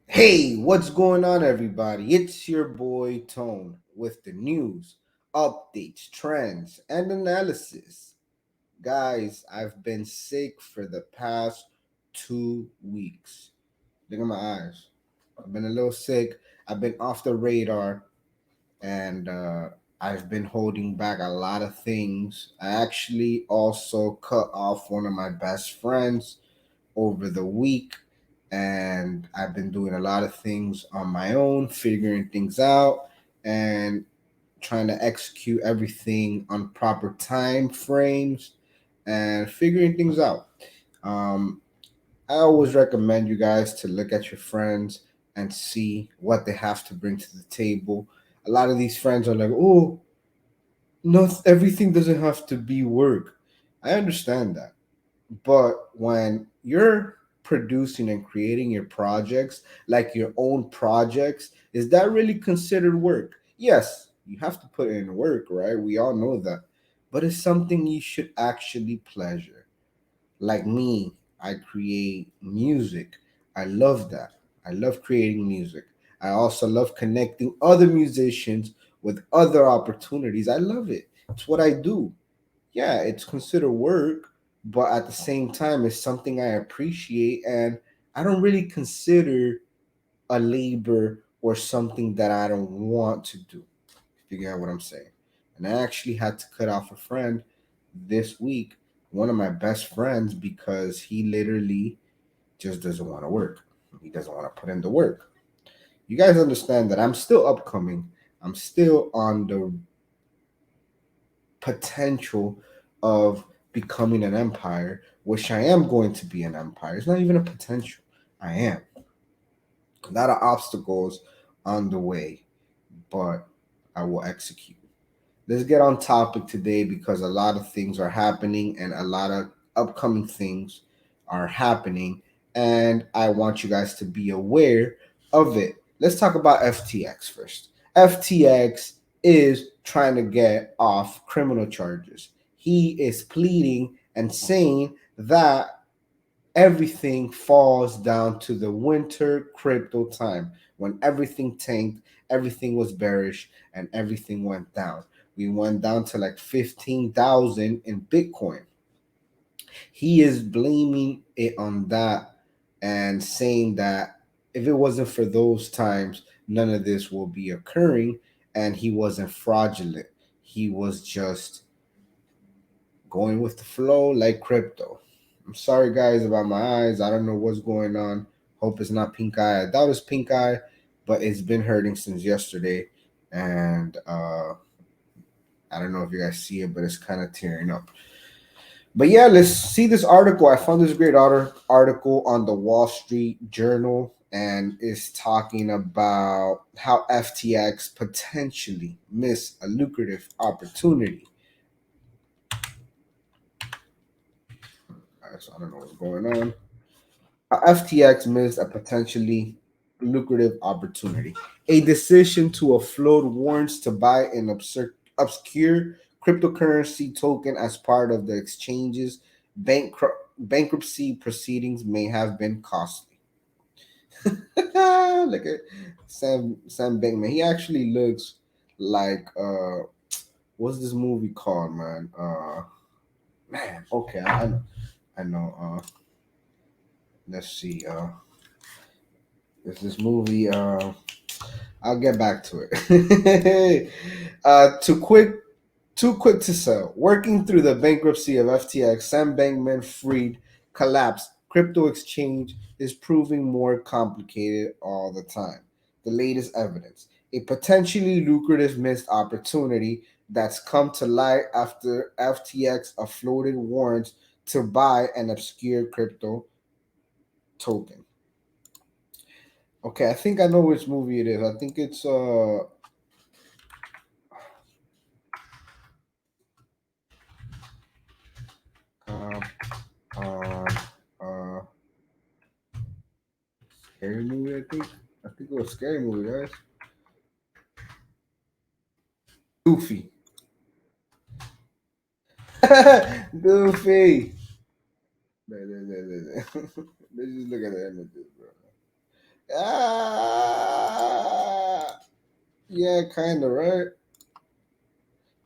Hey, what's going on, everybody? It's your boy Tone with the news, updates, trends, and analysis. Guys, I've been sick for the past 2 weeks. Look at my eyes. I've been a little sick. I've been off the radar, and I've been holding back a lot of things. I actually also cut off one of my best friends over the week, and I've been doing a lot of things on my own, figuring things out and trying to execute everything on proper time frames and figuring things out. Um, I always recommend you guys to look at your friends and see what they have to bring to the table. A lot of these friends are like, "Oh, not everything doesn't have to be work." I understand that. But when you're producing and creating your projects, like your own projects, is that really considered work? Yes, you have to put in work, right? We all know that. But it's something you should actually pleasure. Like me, I create music. I love that. I love creating music. I also love connecting other musicians with other opportunities. I love it. It's what I do. Yeah, it's considered work, but at the same time, it's something I appreciate, and I don't really consider a labor or something that I don't want to do. If you get what I'm saying. And I actually had to cut off a friend this week, one of my best friends, because he literally just doesn't want to work. He doesn't want to put in the work. You guys understand that I'm still upcoming. I'm still on the potential of becoming an empire, which I am going to be an empire. It's not even a potential. I am. A lot of obstacles on the way, but I will execute. Let's get on topic today because a lot of things are happening and a lot of upcoming things are happening, and I want you guys to be aware of it. Let's talk about FTX first. FTX is trying to get off criminal charges. He is pleading and saying that everything falls down to the winter crypto time when everything tanked, everything was bearish, and everything went down. We went down to like 15,000 in Bitcoin. He is blaming it on that and saying that if it wasn't for those times, none of this will be occurring. And he wasn't fraudulent. He was just going with the flow like crypto. I'm sorry, guys, about my eyes. I don't know what's going on. Hope it's not pink eye. I doubt it's pink eye, but it's been hurting since yesterday. And I don't know if you guys see it, but it's kind of tearing up. But yeah, let's see this article. I found this great article on the Wall Street Journal, and is talking about how FTX potentially missed a lucrative opportunity. So I don't know what's going on. FTX missed a potentially lucrative opportunity. A decision to offload warrants to buy an obscure cryptocurrency token as part of the exchange's bankruptcy proceedings may have been costly. Look at Sam Bankman. He actually looks like what's this movie called, man? Man, okay, I know. Let's see. There's this movie. I'll get back to it. Too quick to sell. Working through the bankruptcy of FTX, Sam Bankman Fried collapsed. Crypto exchange is proving more complicated all the time. The latest evidence. A potentially lucrative missed opportunity that's come to light after FTX offloaded warrants to buy an obscure crypto token. Okay, I think I know which movie it is. I think it's uh, uh, uh scary movie. I think it was scary movie, guys. Goofy. Goofy. Let's just look at the images, bro. Ah, yeah, kind of right.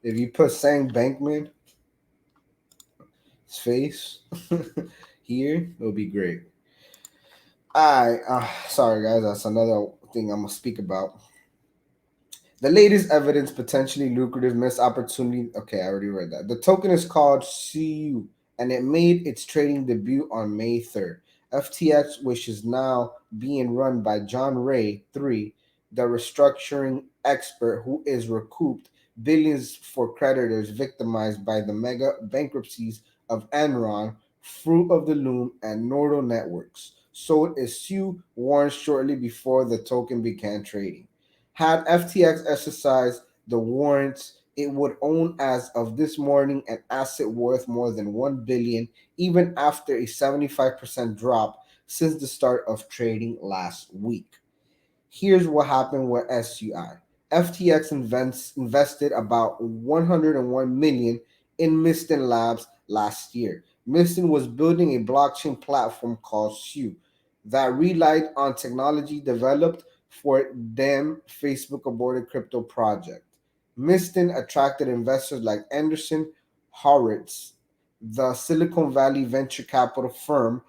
If you put Sam Bankman face here, it'll be great. I sorry guys, that's another thing I'm gonna speak about. The latest evidence potentially lucrative missed opportunity. Okay, I already read that. The token is called CU and it made its trading debut on May 3rd. FTX, which is now being run by John Ray III, the restructuring expert who is recouped billions for creditors victimized by the mega bankruptcies of Enron, Fruit of the Loom, and Nordo Networks, sold issue warrants shortly before the token began trading. Had FTX exercised the warrants, it would own as of this morning an asset worth more than 1 billion even after a 75% drop since the start of trading last week. Here's what happened with SUI. FTX invested about 101 million in Miston Labs last year. Miston was building a blockchain platform called SU that relied on technology developed for them Facebook aborted crypto project. Miston attracted investors like Anderson Horowitz, the Silicon Valley venture capital firm,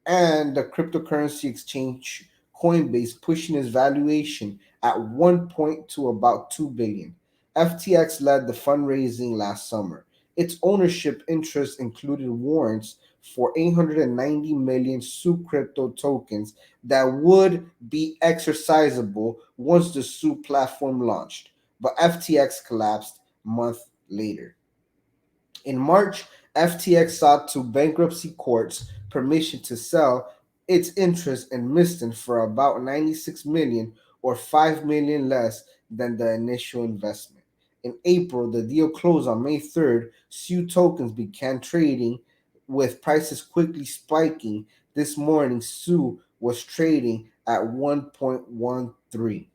and the cryptocurrency exchange Coinbase, pushing its valuation at one point to about 2 billion. FTX led the fundraising last summer. Its ownership interest included warrants for 890 million SU crypto tokens that would be exercisable once the SU platform launched, but FTX collapsed a month later. In March, FTX sought to bankruptcy courts permission to sell its interest in Miston for about 96 million or 5 million less than the initial investment. In April, the deal closed on May 3rd. SU tokens began trading with prices quickly spiking. This morning, SU was trading at 1.13.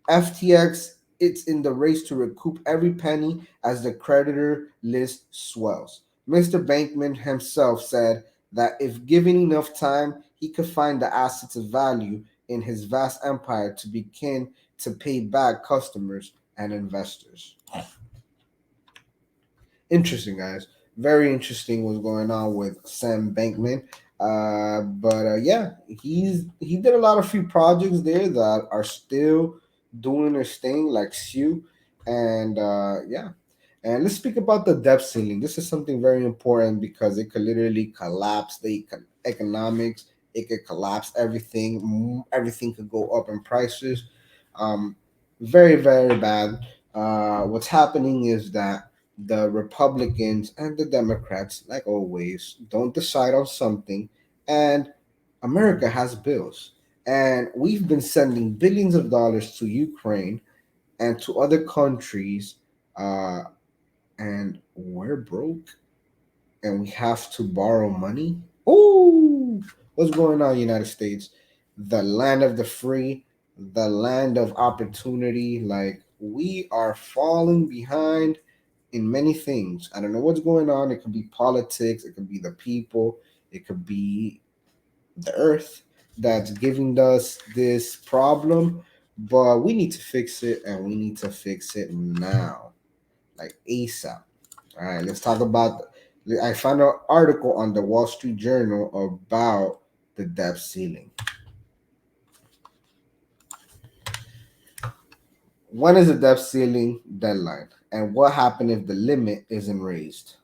FTX, it's in the race to recoup every penny as the creditor list swells. Mr. Bankman himself said that if given enough time, he could find the assets of value in his vast empire to begin to pay back customers and investors. Interesting, guys. Very interesting what's going on with Sam Bankman. But yeah, he did a lot of few projects there that are still doing their thing, like Sue, and yeah. And let's speak about the debt ceiling. This is something very important because it could literally collapse the economics. It could collapse everything. Everything could go up in prices. Um, very very bad. What's happening is that the Republicans and the Democrats, like always, don't decide on something, and America has bills. And we've been sending billions of dollars to Ukraine and to other countries, uh, and we're broke and we have to borrow money. Oh, what's going on, United States? The land of the free, the land of opportunity. Like, we are falling behind in many things. I don't know what's going on. It could be politics, it could be the people, it could be the earth that's giving us this problem. But we need to fix it and we need to fix it now, like ASAP. All right, let's talk about. I found an article on the Wall Street Journal about the debt ceiling. When is the debt ceiling deadline? And what happens if the limit isn't raised?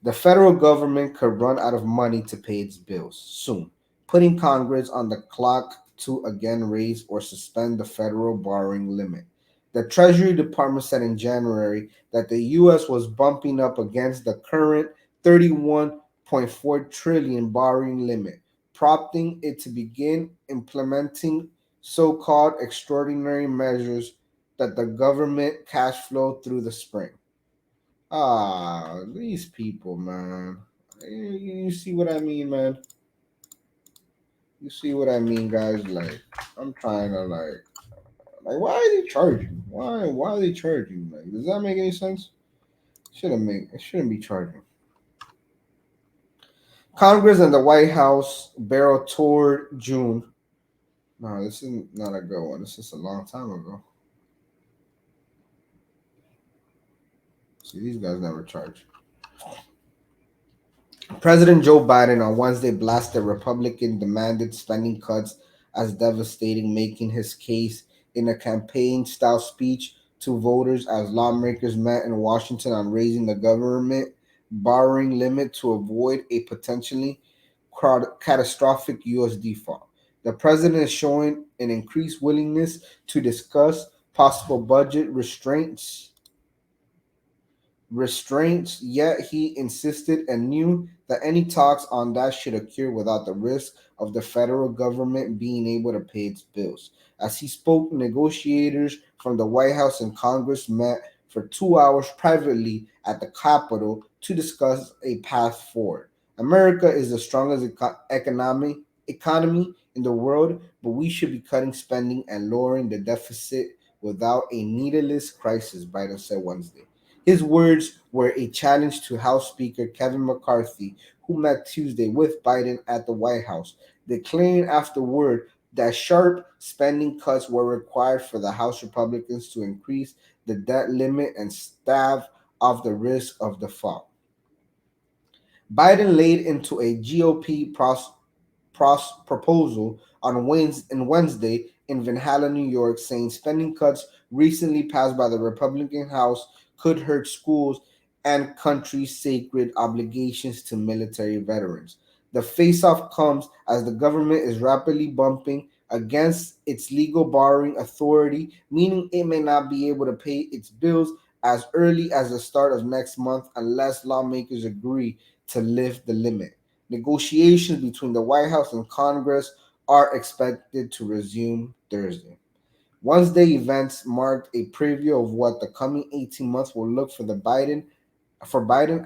The federal government could run out of money to pay its bills soon, putting Congress on the clock to again raise or suspend the federal borrowing limit. The Treasury Department said in January that the US was bumping up against the current 31.4 trillion borrowing limit, prompting it to begin implementing so-called extraordinary measures that the government cash flow through the spring. Ah, these people, man. You see what I mean, man? You see what I mean, guys? Like, I'm trying to why are they charging? Why are they charging? Like, does that make any sense? It shouldn't be charging. Congress and the White House barrel toward June. No, this is not a good one. This is a long time ago. See, these guys never charge. President Joe Biden on Wednesday blasted Republican demanded spending cuts as devastating, making his case in a campaign style speech to voters as lawmakers met in Washington on raising the government borrowing limit to avoid a potentially catastrophic U.S. default. The president is showing an increased willingness to discuss possible budget restraints, yet he insisted and knew that any talks on that should occur without the risk of the federal government being able to pay its bills. As he spoke, negotiators from the White House and Congress met for 2 hours privately at the Capitol to discuss a path forward. America is the strongest economy in the world, but we should be cutting spending and lowering the deficit without a needless crisis, Biden said Wednesday. His words were a challenge to House Speaker Kevin McCarthy, who met Tuesday with Biden at the White House, declaring afterward that sharp spending cuts were required for the House Republicans to increase the debt limit and stave off the risk of default. Biden laid into a GOP proposal on Wednesday in Valhalla, New York, saying spending cuts recently passed by the Republican House could hurt schools and country's sacred obligations to military veterans. The face-off comes as the government is rapidly bumping against its legal borrowing authority, meaning it may not be able to pay its bills as early as the start of next month unless lawmakers agree to lift the limit. Negotiations between the White House and Congress are expected to resume Thursday. Wednesday events marked a preview of what the coming 18 months will look for Biden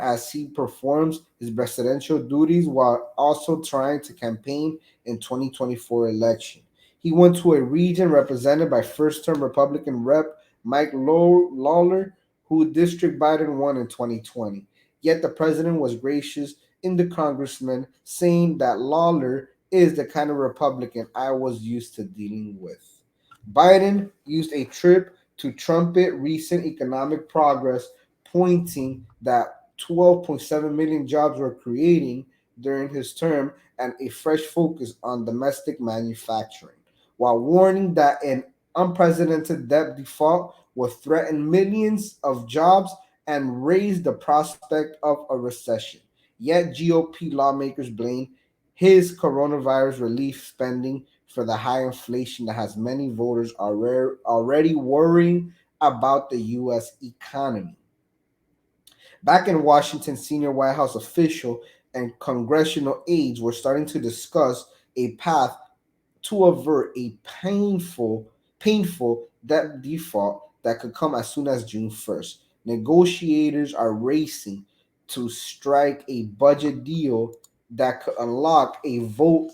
as he performs his presidential duties while also trying to campaign in 2024 election. He went to a region represented by first-term Republican Rep. Mike Lawler, who District Biden won in 2020. Yet the president was gracious in the congressman, saying that Lawler is the kind of Republican I was used to dealing with. Biden used a trip to trumpet recent economic progress, pointing that 12.7 million jobs were creating during his term and a fresh focus on domestic manufacturing, while warning that an unprecedented debt default will threaten millions of jobs and raise the prospect of a recession. Yet GOP lawmakers blame his coronavirus relief spending for the high inflation that has many voters already worrying about the U.S. economy. Back in Washington, senior White House official and congressional aides were starting to discuss a path to avert a painful debt default that could come as soon as June 1st. Negotiators are racing to strike a budget deal that could unlock a vote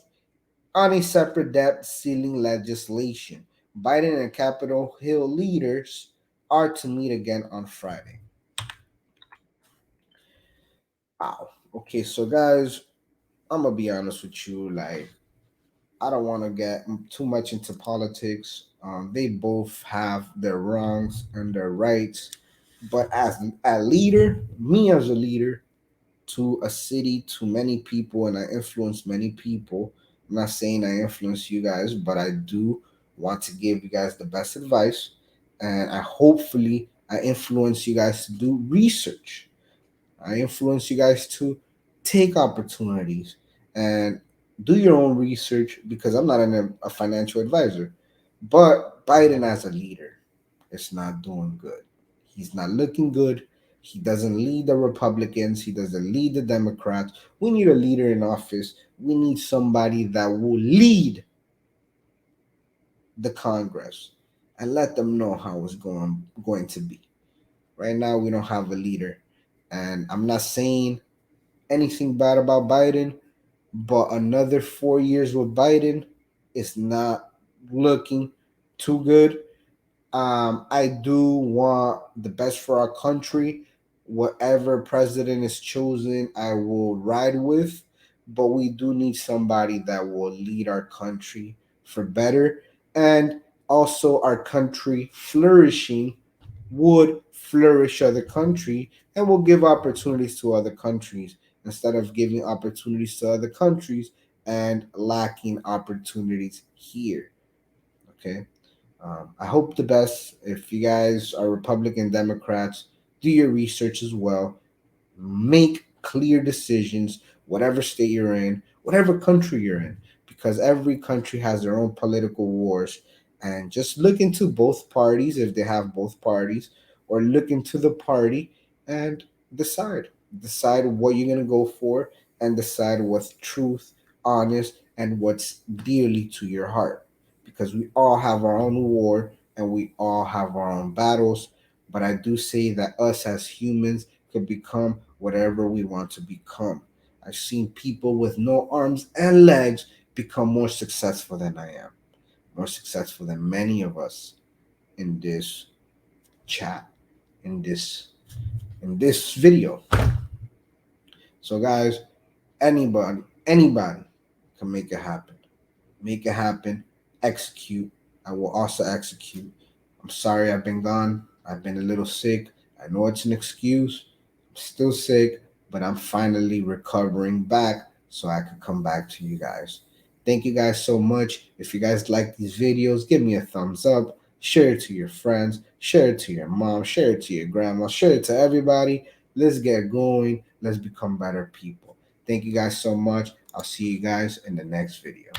on a separate debt ceiling legislation. Biden and Capitol Hill leaders are to meet again on Friday. Wow. Okay, so guys, I'm gonna be honest with you. Like, I don't want to get too much into politics. They both have their wrongs and their rights, but as a leader, me as a leader to a city, to many people, and I influence many people. I'm not saying I influence you guys, but I do want to give you guys the best advice, and I hopefully I influence you guys to do research. I influence you guys to take opportunities and do your own research because I'm not a financial advisor. But Biden as a leader is not doing good. He's not looking good. He doesn't lead the Republicans. He doesn't lead the Democrats. We need a leader in office. We need somebody that will lead the Congress and let them know how it's going to be. Right now, we don't have a leader. And I'm not saying anything bad about Biden, but another 4 years with Biden is not looking too good. I do want the best for our country. Whatever president is chosen, I will ride with, but we do need somebody that will lead our country for better, and also our country flourishing would flourish other country and will give opportunities to other countries instead of giving opportunities to other countries and lacking opportunities here. Okay. I hope the best. If you guys are Republican Democrats, do your research as well. Make clear decisions, whatever state you're in, whatever country you're in, because every country has their own political wars. And just look into both parties if they have both parties, or look into the party and decide. Decide what you're going to go for and decide what's truth, honest, and what's dearly to your heart. Because we all have our own war and we all have our own battles. But I do say that us as humans could become whatever we want to become. I've seen people with no arms and legs become more successful than I am, more successful than many of us in this chat, in this video. So guys, anybody can make it happen. Make it happen. Execute. I will also execute. I'm sorry I've been gone. I've been a little sick. I know it's an excuse. I'm still sick, but I'm finally recovering back so I can come back to you guys. Thank you guys so much. If you guys like these videos, give me a thumbs up. Share it to your friends. Share it to your mom. Share it to your grandma. Share it to everybody. Let's get going. Let's become better people. Thank you guys so much. I'll see you guys in the next video.